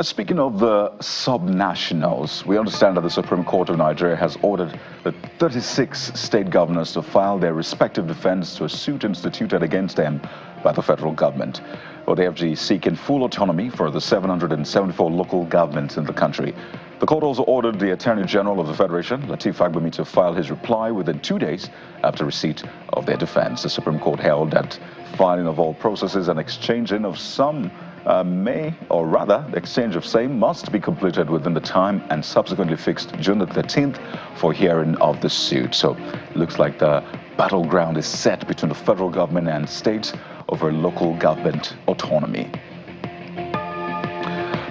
Speaking of the sub-nationals, we understand that the Supreme Court of Nigeria has ordered the 36 state governors to file their respective defense to a suit instituted against them by the federal government. Well, the FG is seeking full autonomy for the 774 local governments in the country. The court also ordered the Attorney General of the Federation, Lateef Fagbemi, to file his reply within 2 days after receipt of their defense. The Supreme Court held that filing of all processes and exchanging of some the exchange of same must be completed within the time and subsequently fixed June the 13th for hearing of the suit. So it looks like the battleground is set between the federal government and states over local government autonomy.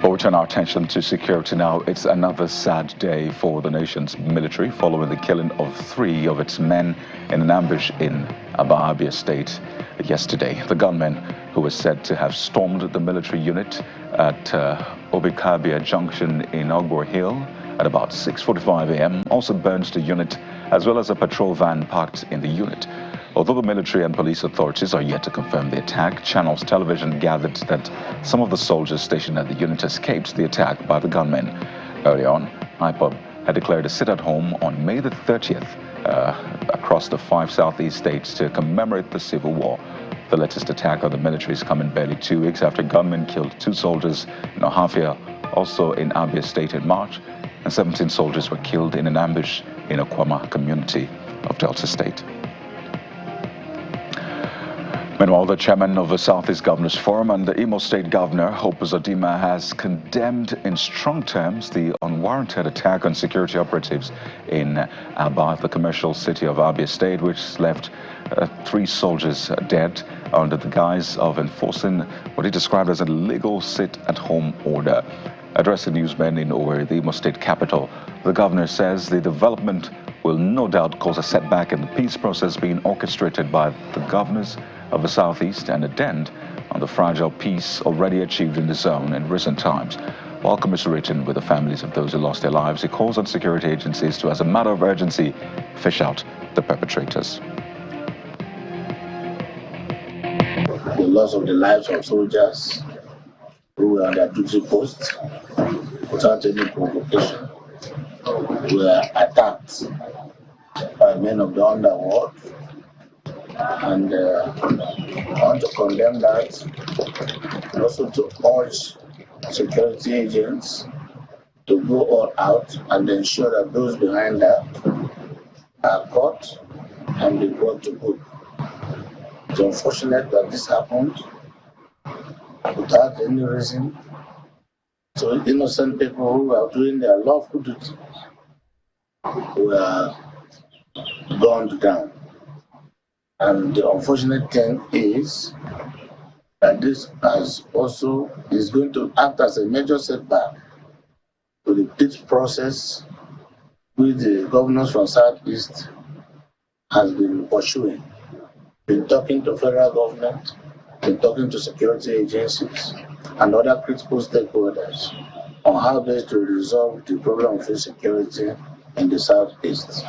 But we turn our attention to security now. It's another sad day for the nation's military following the killing of 3 of its men in an ambush in Abia State yesterday. The gunmen, who was said to have stormed the military unit at Obikabia Junction in Ogbor Hill at about 6:45 a.m., also burned the unit as well as a patrol van parked in the unit. Although the military and police authorities are yet to confirm the attack, Channels Television gathered that some of the soldiers stationed at the unit escaped the attack by the gunmen. Early on, IPOB had declared a sit-at-home on May the 30th across the 5 southeast states to commemorate the Civil War. The latest attack on the military is coming barely 2 weeks after gunmen killed 2 soldiers in Ohafia, also in Abia State in March, and 17 soldiers were killed in an ambush in Okwama community of Delta State. Meanwhile, the chairman of the Southeast Governors Forum and the Imo State Governor, Hope Uzodimma, has condemned in strong terms the unwarranted attack on security operatives in Aba, the commercial city of Abia State, which left 3 soldiers dead under the guise of enforcing what he described as an illegal sit-at-home order. Addressing newsmen in Owerri, the Imo State capital, the governor says the development will no doubt cause a setback in the peace process being orchestrated by the governors of the Southeast and a dent on the fragile peace already achieved in the zone in recent times. While commiserating with the families of those who lost their lives, he calls on security agencies to, as a matter of urgency, fish out the perpetrators. The loss of the lives of soldiers who were on their duty posts without any provocation were attacked by men of the underworld. And I want to condemn that, and also to urge security agents to go all out and ensure that those behind that are caught and be brought to book. It's unfortunate that this happened without any reason. So innocent people who are doing their lawful duty were gunned down. And the unfortunate thing is that this is going to act as a major setback to the peace process which the governors from Southeast has been pursuing. Been talking to federal government, been talking to security agencies and other critical stakeholders on how best to resolve the problem of insecurity in the Southeast.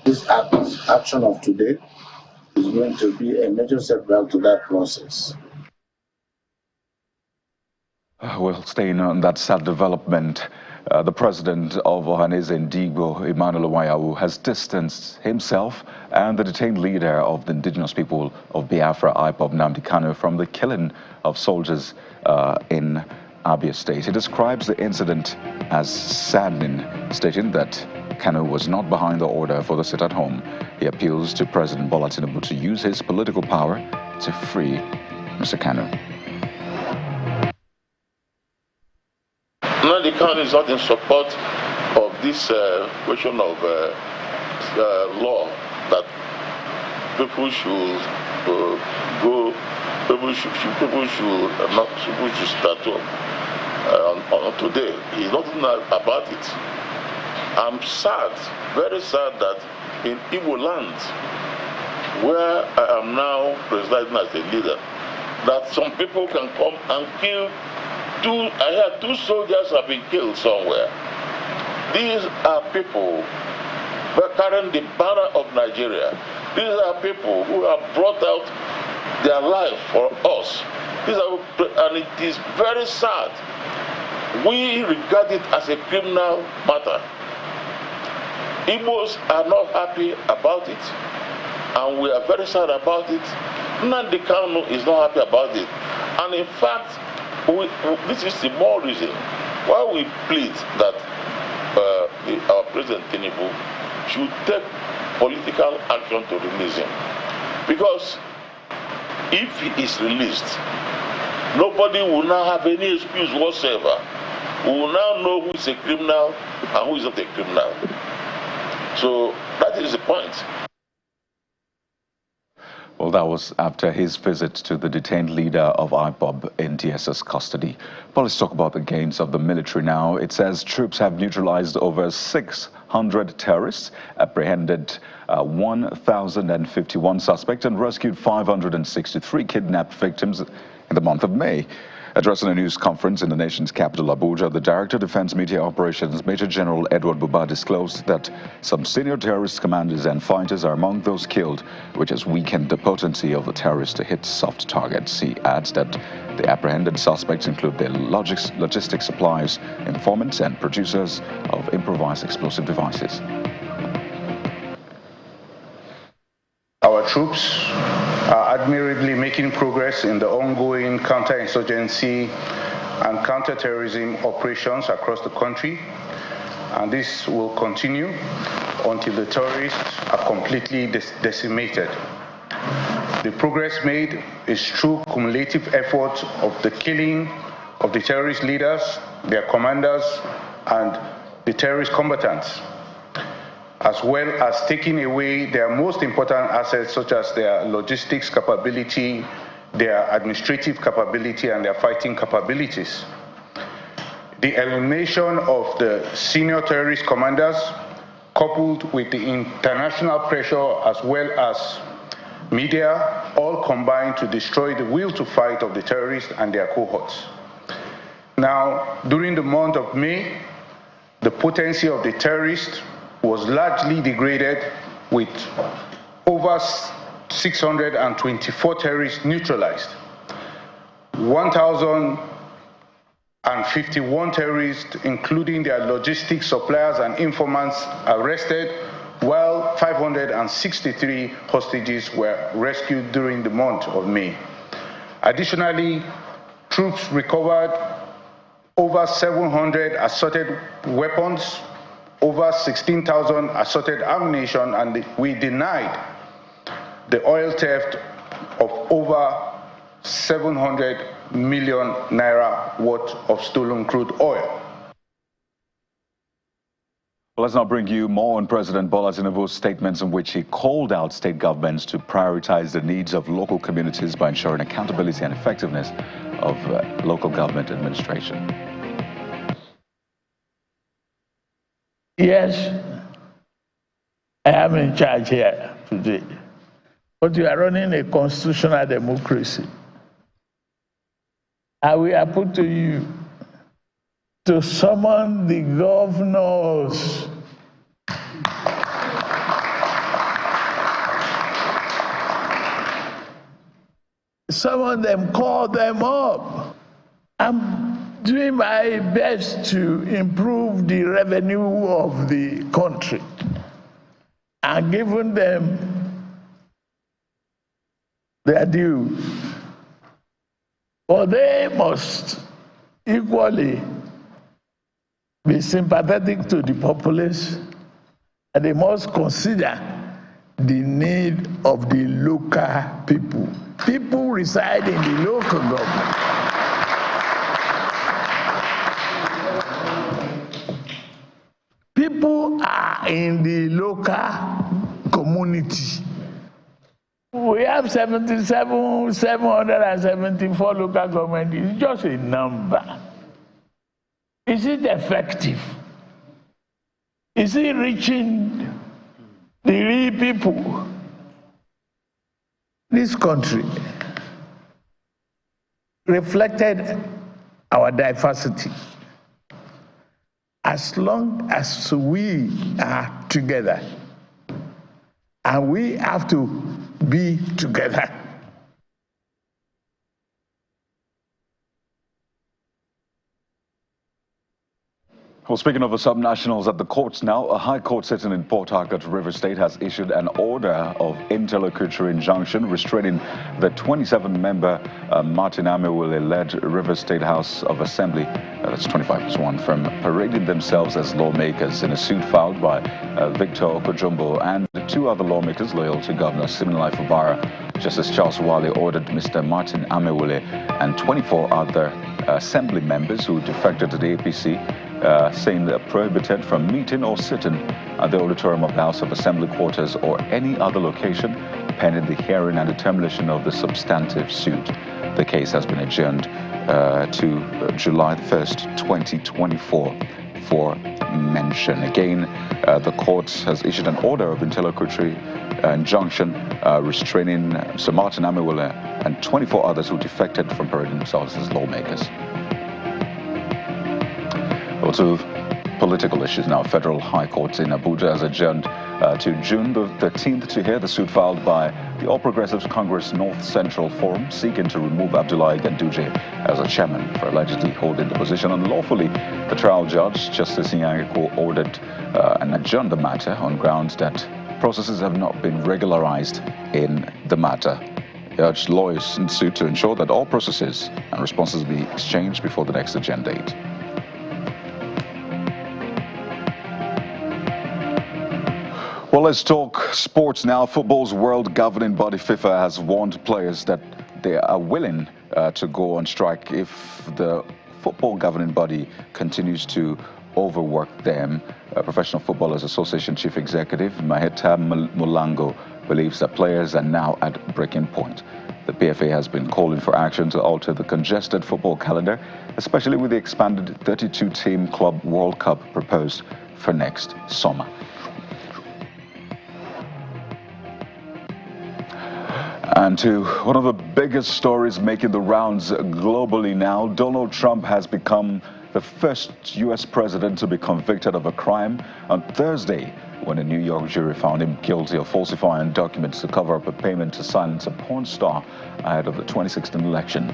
This action of today is going to be a major setback to that process. Well, staying on that sad development, the president of Ohanaeze Ndigbo, Emmanuel Iwuanyanwu, has distanced himself and the detained leader of the indigenous people of Biafra, IPOB, Nnamdi Kanu, from the killing of soldiers in Abia State. He describes the incident as saddening, stating that Kanu was not behind the order for the sit-at-home. He appeals to President Bola Tinubu to use his political power to free Mr. Kanu. Nnamdi Kanu is not in support of this question of law that people should start on today. He's not about it. I'm sad, very sad that in Igbo land, where I am now presiding as a leader, that some people can come and kill I heard 2 soldiers have been killed somewhere. These are people who are carrying the banner of Nigeria. These are people who have brought out their life for us. And it is very sad we regard it as a criminal matter. Igbos are not happy about it, and we are very sad about it. Nnamdi Kanu is not happy about it. And in fact, this is the more reason why we plead that our President Tinubu should take political action to release him. Because if he is released, nobody will now have any excuse whatsoever. We will now know who is a criminal and who is not a criminal. So that is the point. Well, that was after his visit to the detained leader of IPOB in DSS custody. But let's talk about the gains of the military now. It says troops have neutralized over 600 terrorists, apprehended 1,051 suspects, and rescued 563 kidnapped victims in the month of May. Addressing a news conference in the nation's capital, Abuja, the Director of Defense Media Operations, Major General Edward Buba, disclosed that some senior terrorist commanders and fighters are among those killed, which has weakened the potency of the terrorists to hit soft targets. He adds that the apprehended suspects include the logistics suppliers, informants, and producers of improvised explosive devices. Our troops are admirably making progress in the ongoing counterinsurgency and counterterrorism operations across the country, and this will continue until the terrorists are completely decimated. The progress made is through cumulative efforts of the killing of the terrorist leaders, their commanders, and the terrorist combatants, as well as taking away their most important assets, such as their logistics capability, their administrative capability, and their fighting capabilities. The elimination of the senior terrorist commanders, coupled with the international pressure as well as media, all combined to destroy the will to fight of the terrorists and their cohorts. Now, during the month of May, the potency of the terrorists was largely degraded, with over 624 terrorists neutralized, 1,051 terrorists, including their logistics suppliers and informants, arrested, while 563 hostages were rescued during the month of May. Additionally, troops recovered over 700 assorted weapons, over 16,000 assorted ammunition, and we denied the oil theft of over 700 million naira worth of stolen crude oil. Well, let's now bring you more on President Bola Tinubu's statements in which he called out state governments to prioritize the needs of local communities by ensuring accountability and effectiveness of local government administration. Yes, I am in charge here today, but you are running a constitutional democracy. And we are put to you to summon the governors. Summon them, call them up. I'm doing my best to improve the revenue of the country and giving them their due. But they must equally be sympathetic to the populace, and they must consider the need of the local people. People reside in the local government. People are in the local community. We have 774 local government. It's just a number. Is it effective? Is it reaching the real people? This country reflected our diversity. As long as we are together, and we have to be together. Well, speaking of the subnationals at the courts now, a high court sitting in Port Harcourt, River State, has issued an order of interlocutory injunction restraining the 27-member Martin Amewule-led River State House of Assembly, that's 25+1, from parading themselves as lawmakers in a suit filed by Victor Okojumbo and 2 other lawmakers loyal to Governor Siminalayi Fubara. Justice Charles Wale ordered Mr. Martin Amewule and 24 other assembly members who defected to the APC, saying they're prohibited from meeting or sitting at the auditorium of the House of Assembly quarters or any other location pending the hearing and determination of the substantive suit. The case has been adjourned to July 1st, 2024 for mention. Again, the court has issued an order of interlocutory injunction restraining Sir Martin Amewule and 24 others who defected from parading themselves as lawmakers. To political issues now. Federal High Court in Abuja has adjourned to June the 13th to hear the suit filed by the All Progressives Congress North Central Forum seeking to remove Abdullahi Ganduje as a chairman for allegedly holding the position unlawfully. The trial judge, Justice Nyangeko, ordered and adjourned the matter on grounds that processes have not been regularized in the matter. He urged lawyers in suit to ensure that all processes and responses be exchanged before the next adjourned date. Well, let's talk sports now. Football's world governing body FIFA has warned players that they are willing to go on strike if the football governing body continues to overwork them. Professional Footballers Association Chief Executive Maheta Mulango believes that players are now at breaking point. The PFA has been calling for action to alter the congested football calendar, especially with the expanded 32-team Club World Cup proposed for next summer. And to one of the biggest stories making the rounds globally now, Donald Trump has become the first U.S. president to be convicted of a crime on Thursday when a New York jury found him guilty of falsifying documents to cover up a payment to silence a porn star ahead of the 2016 election.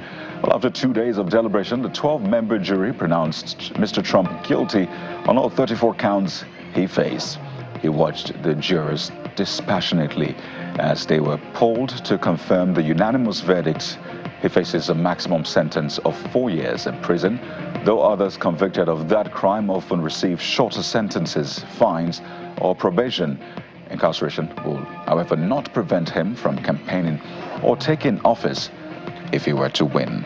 Well, after 2 days of deliberation, the 12-member jury pronounced Mr. Trump guilty on all 34 counts he faced. He watched the jurors dispassionately as they were polled to confirm the unanimous verdict. He faces a maximum sentence of 4 years in prison, though others convicted of that crime often receive shorter sentences, fines, or probation. Incarceration will, however, not prevent him from campaigning or taking office if he were to win.